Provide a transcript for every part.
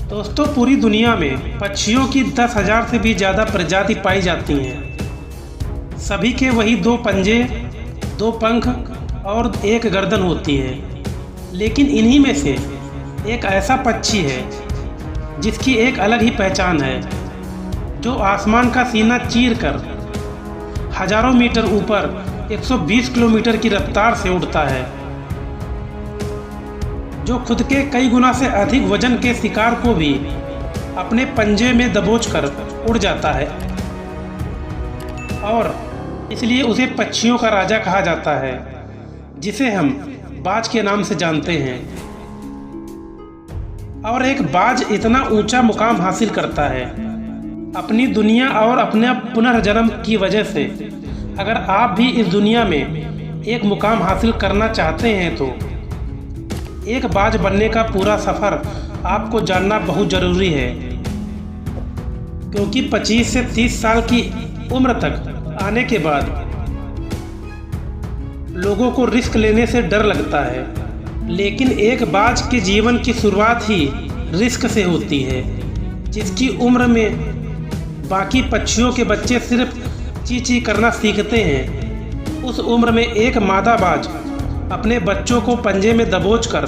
दोस्तों, पूरी दुनिया में पक्षियों की 10,000 से भी ज़्यादा प्रजाति पाई जाती हैं। सभी के वही 2 पंजे, 2 पंख और 1 गर्दन होती है। लेकिन इन्हीं में से एक ऐसा पक्षी है जिसकी एक अलग ही पहचान है, जो आसमान का सीना चीरकर हजारों मीटर ऊपर 120 किलोमीटर की रफ्तार से उड़ता है, जो खुद के कई गुना से अधिक वजन के शिकार को भी अपने पंजे में दबोचकर उड़ जाता है और इसलिए उसे पक्षियों का राजा कहा जाता है, जिसे हम बाज के नाम से जानते हैं। और एक बाज इतना ऊंचा मुकाम हासिल करता है अपनी दुनिया और अपने पुनर्जन्म की वजह से। अगर आप भी इस दुनिया में एक मुकाम हासिल करना चाहते हैं तो एक बाज बनने का पूरा सफ़र आपको जानना बहुत ज़रूरी है, क्योंकि 25 से 30 साल की उम्र तक आने के बाद लोगों को रिस्क लेने से डर लगता है। लेकिन एक बाज के जीवन की शुरुआत ही रिस्क से होती है। जिसकी उम्र में बाकी पक्षियों के बच्चे सिर्फ ची ची करना सीखते हैं, उस उम्र में एक मादा बाज अपने बच्चों को पंजे में दबोचकर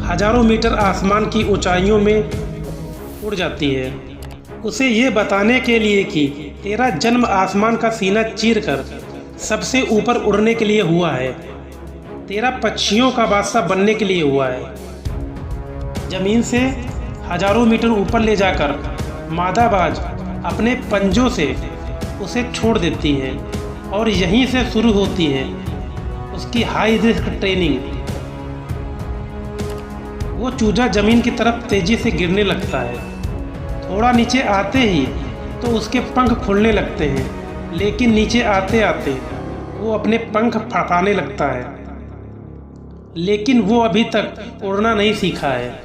हजारों मीटर आसमान की ऊंचाइयों में उड़ जाती है, उसे ये बताने के लिए कि तेरा जन्म आसमान का सीना चीरकर सबसे ऊपर उड़ने के लिए हुआ है, तेरा पक्षियों का बादशाह बनने के लिए हुआ है। जमीन से हजारों मीटर ऊपर ले जाकर मादा बाज अपने पंजों से उसे छोड़ देती है और यहीं से शुरू होती है उसकी हाई रिस्क ट्रेनिंग। वो चूजा जमीन की तरफ तेजी से गिरने लगता है। थोड़ा नीचे आते ही तो उसके पंख खुलने लगते हैं, लेकिन नीचे आते आते वो अपने पंख फड़फड़ाने लगता है। लेकिन वो अभी तक उड़ना नहीं सीखा है।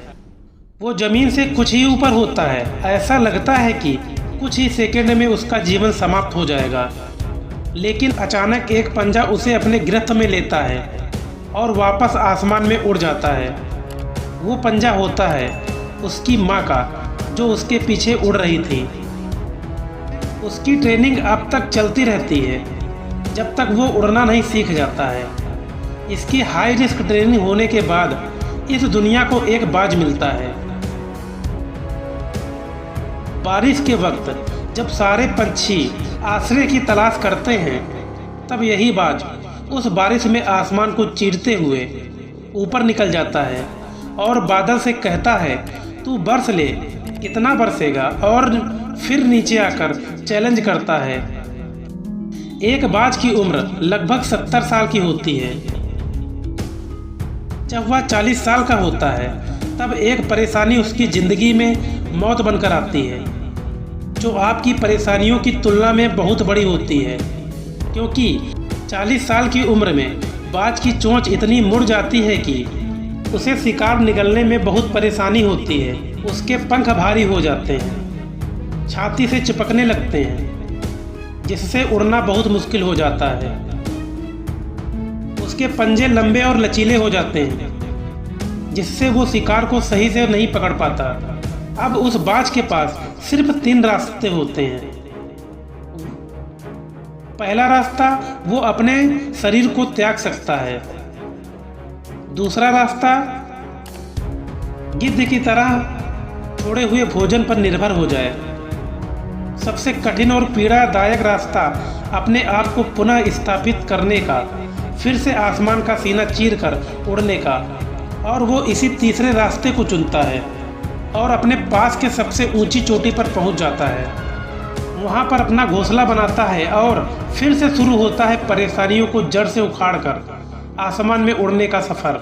वो जमीन से कुछ ही ऊपर होता है। ऐसा लगता है कि कुछ ही सेकंड में उसका जीवन समाप्त हो जाएगा, लेकिन अचानक एक पंजा उसे अपने गिरफ्त में लेता है और वापस आसमान में उड़ जाता है। वो पंजा होता है उसकी माँ का, जो उसके पीछे उड़ रही थी। उसकी ट्रेनिंग अब तक चलती रहती है जब तक वो उड़ना नहीं सीख जाता है। इसकी हाई रिस्क ट्रेनिंग होने के बाद इस दुनिया को एक बाज मिलता है। बारिश के वक्त जब सारे पंछी आश्रय की तलाश करते हैं, तब यही बाज उस बारिश में आसमान को चीरते हुए ऊपर निकल जाता है और बादल से कहता है, तू बरस ले, कितना बरसेगा, और फिर नीचे आकर चैलेंज करता है। एक बाज की उम्र लगभग 70 साल की होती है। जब वह 40 साल का होता है, तब एक परेशानी उसकी ज़िंदगी में मौत बनकर आती है, जो आपकी परेशानियों की तुलना में बहुत बड़ी होती है। क्योंकि 40 साल की उम्र में बाज की चोंच इतनी मुड़ जाती है कि उसे शिकार निगलने में बहुत परेशानी होती है। उसके पंख भारी हो जाते हैं, छाती से चिपकने लगते हैं, जिससे उड़ना बहुत मुश्किल हो जाता है। उसके पंजे लंबे और लचीले हो जाते हैं, जिससे वो शिकार को सही से नहीं पकड़ पाता। अब उस बाज के पास सिर्फ 3 रास्ते होते हैं। पहला रास्ता, वो अपने शरीर को त्याग सकता है। दूसरा रास्ता, गिद्ध की तरह छोड़े हुए भोजन पर निर्भर हो जाए। सबसे कठिन और पीड़ादायक रास्ता, अपने आप को पुनः स्थापित करने का, फिर से आसमान का सीना चीरकर उड़ने का। और वो इसी तीसरे रास्ते को चुनता है और अपने पास के सबसे ऊंची चोटी पर पहुंच जाता है। वहां पर अपना घोंसला बनाता है और फिर से शुरू होता है परेशानियों को जड़ से उखाड़कर आसमान में उड़ने का सफ़र।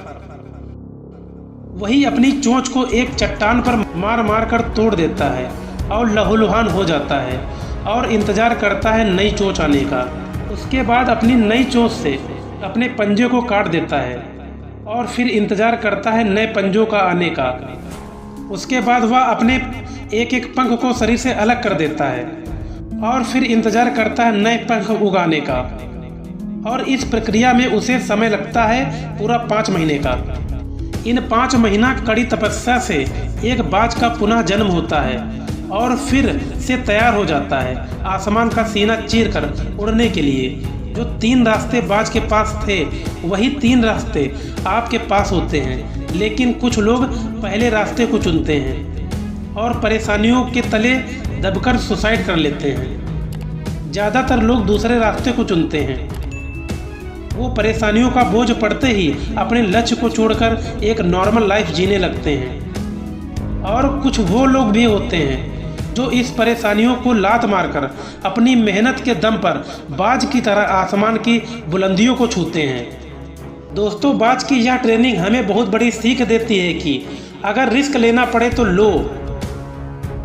वही अपनी चोंच को एक चट्टान पर मार मार कर तोड़ देता है और लहूलुहान हो जाता है और इंतज़ार करता है नई चोंच आने का। उसके बाद अपनी नई चोंच से अपने पंजे को काट देता है और फिर इंतज़ार करता है नए पंजों का आने का। उसके बाद वह अपने एक एक पंख को शरीर से अलग कर देता है और फिर इंतज़ार करता है नए पंख उगाने का। और इस प्रक्रिया में उसे समय लगता है पूरा 5 महीने का। इन 5 महीना कड़ी तपस्या से एक बाज का पुनः जन्म होता है और फिर से तैयार हो जाता है आसमान का सीना चीर कर उड़ने के लिए। जो 3 रास्ते बाज के पास थे वही 3 रास्ते आपके पास होते हैं, लेकिन कुछ लोग पहले रास्ते को चुनते हैं और परेशानियों के तले दबकर सुसाइड कर लेते हैं। ज़्यादातर लोग दूसरे रास्ते को चुनते हैं। वो परेशानियों का बोझ पड़ते ही अपने लक्ष्य को छोड़कर एक नॉर्मल लाइफ जीने लगते हैं। और कुछ वो लोग भी होते हैं जो इस परेशानियों को लात मारकर अपनी मेहनत के दम पर बाज की तरह आसमान की बुलंदियों को छूते हैं। दोस्तों, बाज की यह ट्रेनिंग हमें बहुत बड़ी सीख देती है कि अगर रिस्क लेना पड़े तो लो।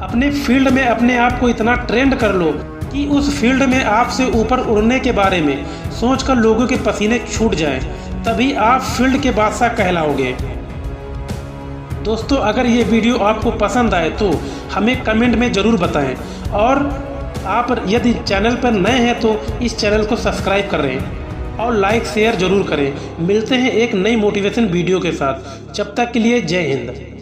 अपने फील्ड में अपने आप को इतना ट्रेंड कर लो कि उस फील्ड में आपसे ऊपर उड़ने के बारे में सोचकर लोगों के पसीने छूट जाएं, तभी आप फील्ड के बादशाह कहलाओगे। दोस्तों, अगर ये वीडियो आपको पसंद आए तो हमें कमेंट में ज़रूर बताएं और आप यदि चैनल पर नए हैं तो इस चैनल को सब्सक्राइब करें और लाइक शेयर ज़रूर करें। मिलते हैं एक नई मोटिवेशन वीडियो के साथ। जब तक के लिए जय हिंद।